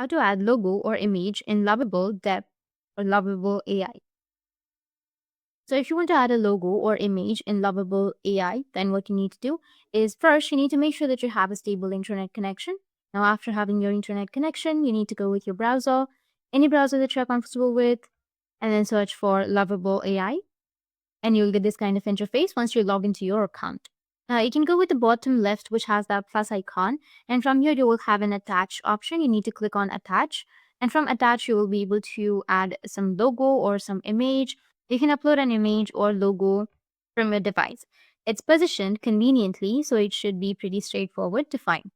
how to add logo or image in Lovable.dev or Lovable AI. So if you want to add a logo or image in Lovable AI, then what you need to do is first you need to make sure that you have a stable internet connection. Now, after having your internet connection, you need to go with your browser, any browser that you're comfortable with, and then search for Lovable AI. And you'll get this kind of interface once you log into your account. Now, you can go with the bottom left, which has that plus icon. And from here, you will have an attach option. You need to click on attach. And from attach, you will be able to add some logo or some image. You can upload an image or logo from your device. It's positioned conveniently, so it should be pretty straightforward to find,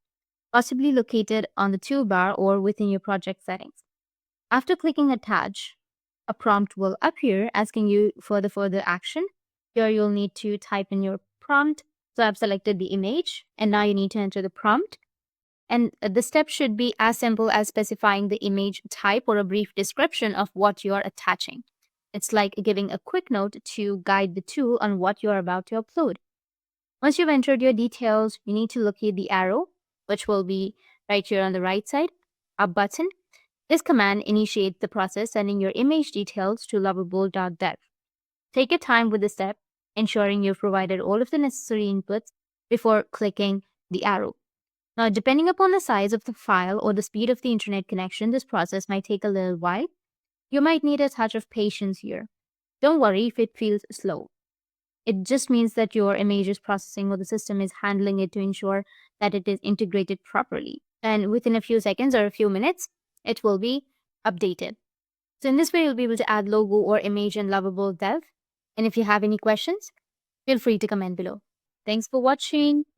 possibly located on the toolbar or within your project settings. After clicking attach, a prompt will appear asking you for the further action. Here you'll need to type in your prompt. So I've selected the image and now you need to enter the prompt. And the step should be as simple as specifying the image type or a brief description of what you're attaching. It's like giving a quick note to guide the tool on what you're about to upload. Once you've entered your details, you need to locate the arrow, which will be right here on the right side, a button. This command initiates the process sending your image details to Lovable.dev. Take your time with the step, ensuring you've provided all of the necessary inputs before clicking the arrow. Now, depending upon the size of the file or the speed of the internet connection, this process might take a little while. You might need a touch of patience here. Don't worry if it feels slow. It just means that your image is processing or the system is handling it to ensure that it is integrated properly. And within a few seconds or a few minutes, it will be updated. So in this way, you'll be able to add logo or image in Lovable.dev. And if you have any questions, feel free to comment below. Thanks for watching.